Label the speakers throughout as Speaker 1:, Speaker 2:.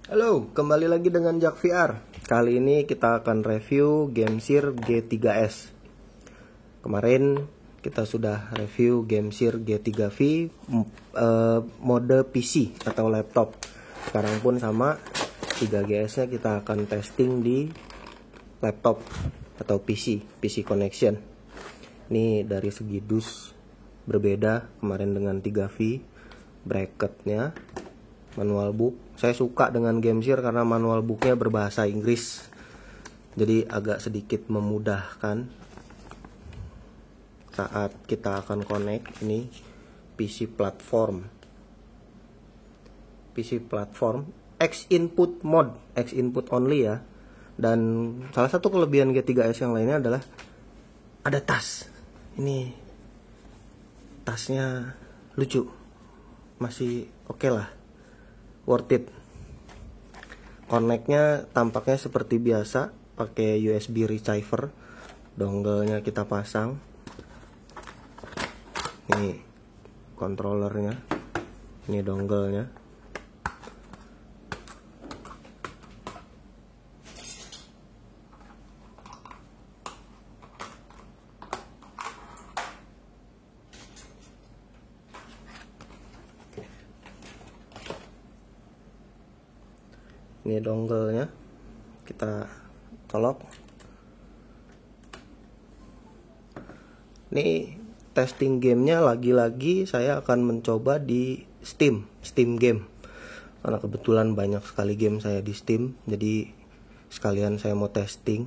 Speaker 1: Halo, kembali lagi dengan Jak VR. Kali ini kita akan review Gamesir G3S. Kemarin kita sudah review Gamesir G3V mode PC atau laptop. Sekarang pun sama 3GS-nya kita akan testing di laptop atau PC connection. Ini dari segi dus berbeda kemarin dengan 3V, bracketnya, manual book. Saya suka dengan Gamesir karena manual booknya berbahasa Inggris, jadi agak sedikit memudahkan saat kita akan connect. Ini PC platform X input mode, X input only ya. Dan salah satu kelebihan G3S yang lainnya adalah ada tas. Ini tasnya lucu, masih oke lah, worth it. Connect-nya tampaknya seperti biasa, pakai USB receiver. Dongle-nya kita pasang. Ini controllernya, ini dongle-nya. Ini dongle-nya, kita colok. Ini testing gamenya, lagi-lagi saya akan mencoba di Steam game, karena kebetulan banyak sekali game saya di Steam, jadi sekalian saya mau testing.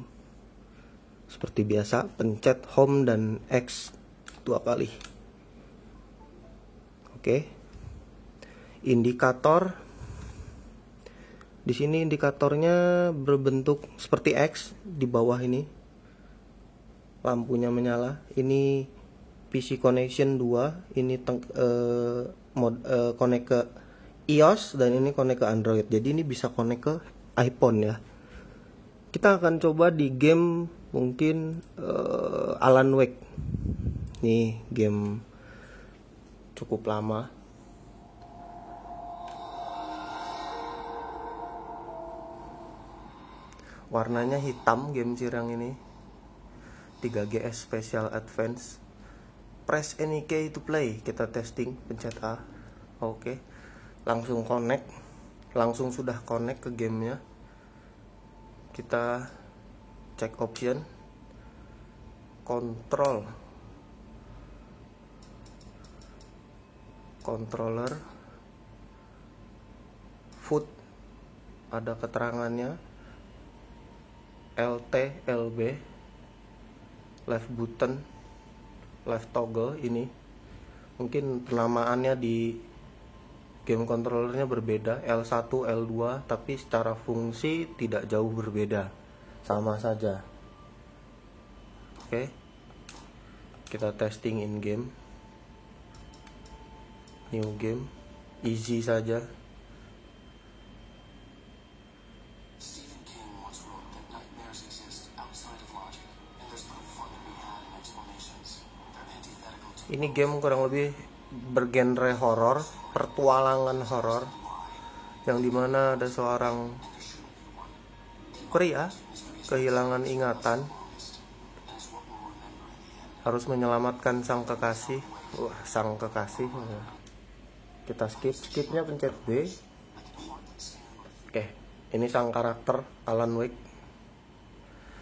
Speaker 1: Seperti biasa, pencet home dan X 2 kali. Oke. Indikator. Di sini indikatornya berbentuk seperti X di bawah ini. Lampunya menyala. Ini PC connection 2, ini connect ke iOS dan ini connect ke Android. Jadi ini bisa connect ke iPhone ya. Kita akan coba di game mungkin Alan Wake. Ini game cukup lama. Warnanya hitam Gamesir yang ini. 3GS Special Advance. Press any key to play. Kita testing, pencet A. Oke. Langsung connect. Langsung sudah connect ke gamenya. Kita cek option. Controller. Foot. Ada keterangannya. LT, LB, left button, left toggle. Ini mungkin penamaannya di game controllernya berbeda, L1, L2, tapi secara fungsi tidak jauh berbeda, sama saja. Oke, kita testing in game, new game, easy saja. Ini game kurang lebih bergenre horor, pertualangan horor, yang dimana ada seorang pria kehilangan ingatan, harus menyelamatkan sang kekasih. Sang kekasih. Kita skipnya pencet B. Oke, ini sang karakter Alan Wake.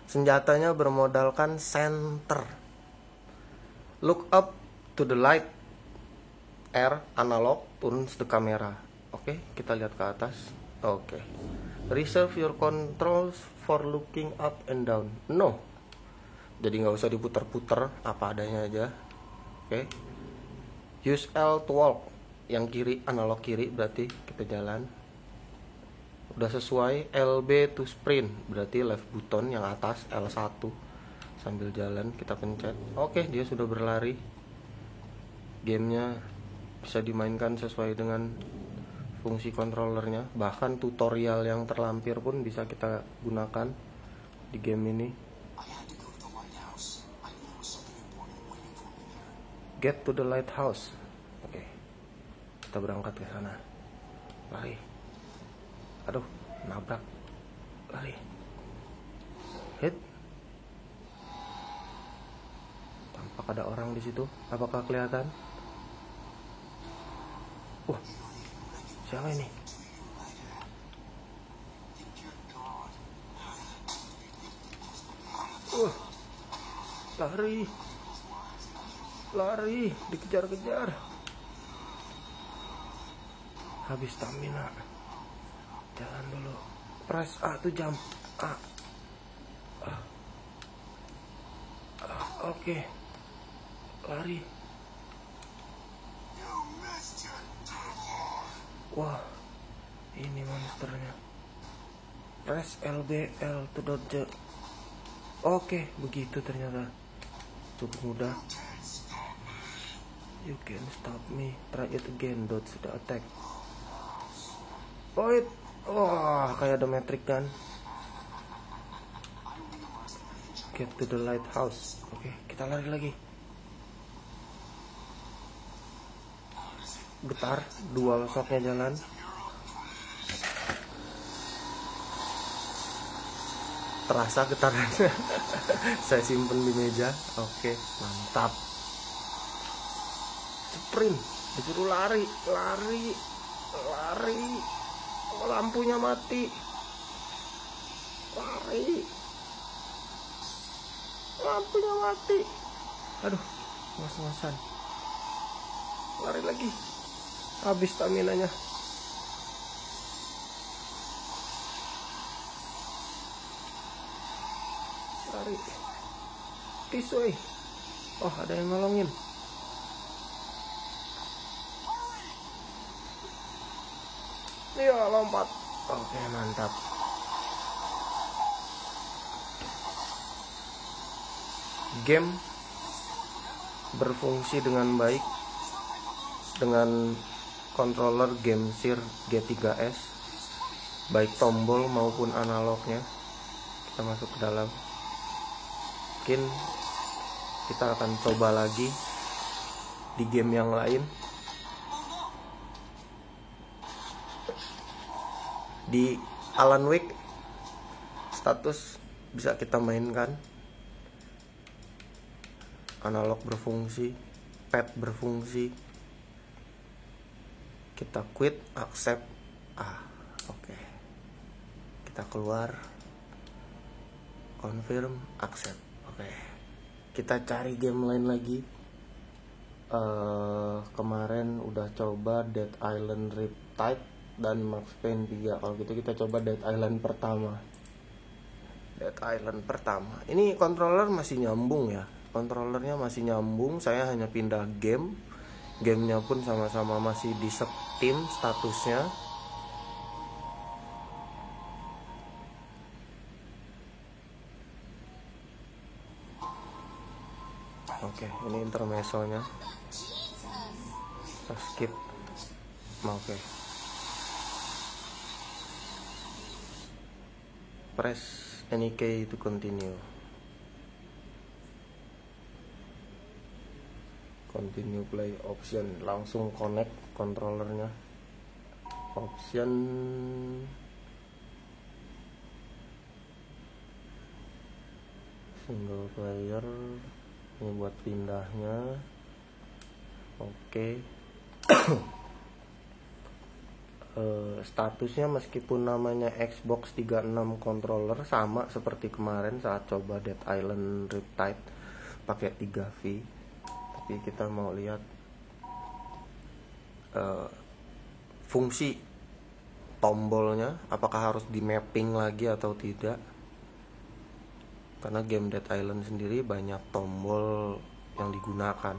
Speaker 1: Senjatanya bermodalkan center. Look up to the light, R analog, turns the camera. Oke, kita lihat ke atas. Oke. Reserve your controls for looking up and down. No. Jadi nggak usah diputer-puter, apa adanya aja. Oke. Use L to walk. Yang kiri analog kiri, berarti kita jalan. Udah sesuai. LB to sprint, berarti left button yang atas, L1. Sambil jalan kita pencet. Oke, dia sudah berlari. Gamenya bisa dimainkan sesuai dengan fungsi controllernya. Bahkan tutorial yang terlampir pun bisa kita gunakan di game ini. Get to the lighthouse. Oke, kita berangkat ke sana. Lari. Aduh, nabrak, lari, hit. Tampak ada orang di situ. Apakah kelihatan? Wah, siapa ini? Lari, lari, dikejar-kejar. Habis stamina. Jalan dulu. Press A tuh jump. A. Oke. Lari. Wah, ini monsternya. Press LBL to dodge. Oke, begitu ternyata. Cukup mudah. You can stop me. Try it again. Dodge the attack. Wait. Wah, kayak ada metric kan. Get to the lighthouse. Oke, kita lari lagi. Getar, dual shocknya jalan. Terasa getarannya. Saya simpen di meja. Oke, mantap. Sprint, disuruh lari, lari, lari. Lampunya mati. Lari. Lampunya mati. Aduh, ngos-ngosan. Lari lagi. Habis staminanya. Lari. Tisui. Oh, ada yang nolongin. Iya, lompat. Oke, mantap. Game berfungsi dengan baik dengan controller GameSir G3S, baik tombol maupun analognya. Kita masuk ke dalam. Mungkin kita akan coba lagi di game yang lain. Di Alan Wake status bisa kita mainkan. Analog berfungsi, pad berfungsi. Kita quit, accept. Oke. Kita keluar, confirm, accept. Oke. Kita cari game lain lagi. Kemarin udah coba Dead Island Riptide dan Max Payne 3. Kalau gitu kita coba Dead Island pertama. Dead Island pertama. Ini controller masih nyambung ya. Controllernya masih nyambung. Saya hanya pindah game. Gamenya pun sama-sama masih di Steam statusnya. Oke, ini intermezzonya. Kita skip. Oke. Press any key to continue. Continue play option, langsung connect controllernya. Option single player, ini buat pindahnya. Oke. Statusnya meskipun namanya Xbox 36 controller, sama seperti kemarin saat coba Dead Island Riptide pakai 3V. Tapi kita mau lihat fungsi tombolnya, apakah harus di mapping lagi atau tidak. Karena game Dead Island sendiri banyak tombol yang digunakan.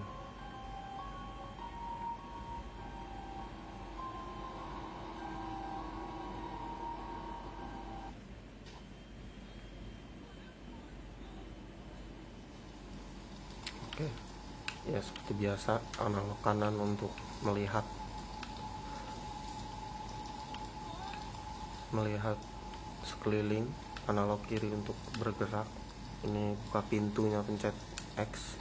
Speaker 1: Oke, ya seperti biasa, analog kanan untuk melihat sekeliling, analog kiri untuk bergerak. Ini buka pintunya, pencet X.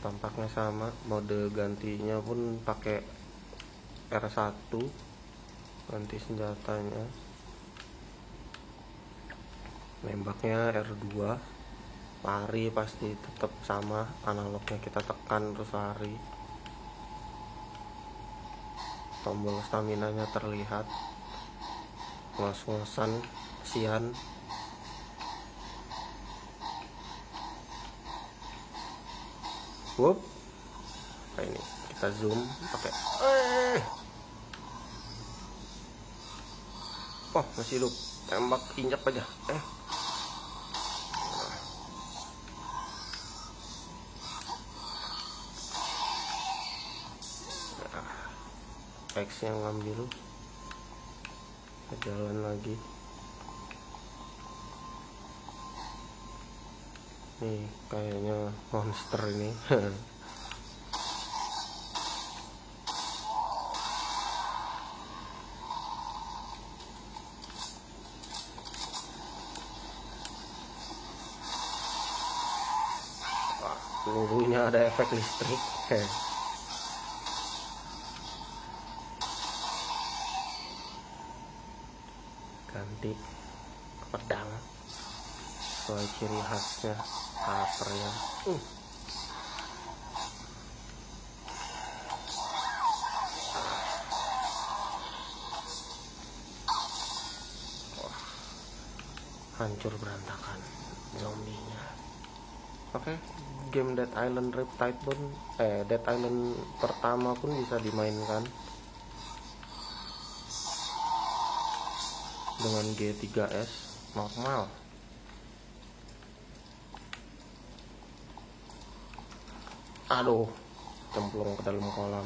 Speaker 1: Tampaknya sama, mode gantinya pun pakai R1, ganti senjatanya. Nembaknya R2, lari pasti tetap sama, analognya kita tekan terus lari. Tombol stamina-nya terlihat, ngos-ngosan, sian. Wup. Nah, ini kita zoom pakai. Oh, masih hidup. Tembak, injak aja. X yang ngambil. Kita jalan lagi. Nih, kayaknya monster ini. Pelurunya ada efek listrik. Ganti pedang sesuai ciri khasnya karakternya. Hancur berantakan zombinya. Oke, game Dead Island Riptide pun Dead Island pertama pun bisa dimainkan dengan G3S normal. Aduh, cemplung ke dalam kolam.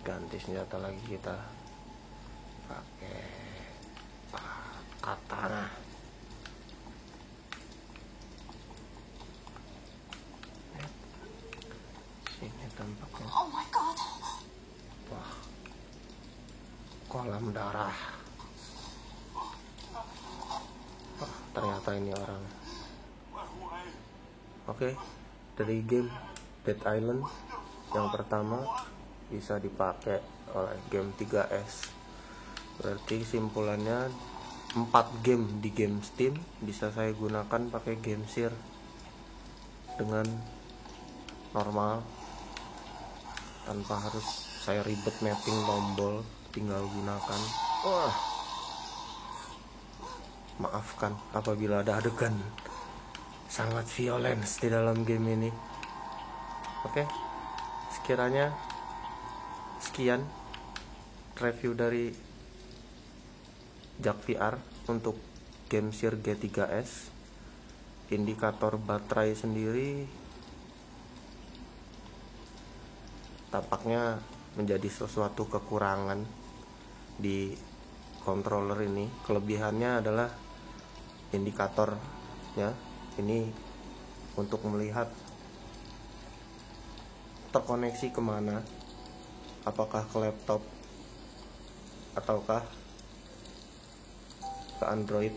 Speaker 1: Ganti senjata lagi, kita pakai katana. Sini tampaknya.
Speaker 2: Oh my god.
Speaker 1: Wah, kolam darah. Wah, ternyata ini orang. Oke, dari game Dead Island yang pertama bisa dipakai oleh game 3S. Berarti kesimpulannya 4 game di game Steam bisa saya gunakan pakai game Share dengan normal, tanpa harus saya ribet mapping tombol, tinggal gunakan. Wah, maafkan apabila ada adegan sangat violence di dalam game ini. Oke, sekiranya sekian review dari Jak VR untuk game Share G3S. Indikator baterai sendiri tampaknya menjadi sesuatu kekurangan di controller ini. Kelebihannya adalah indikatornya ini untuk melihat terkoneksi kemana, apakah ke laptop ataukah ke Android.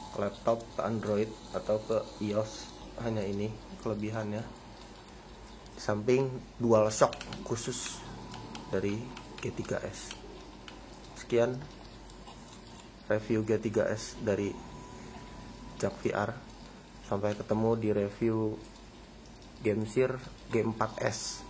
Speaker 1: Ke laptop, ke Android, atau ke iOS. Hanya ini kelebihannya. Di samping DualShock khusus dari G3S. Sekian review G3S dari Jak VR. Sampai ketemu di review game Share G4S.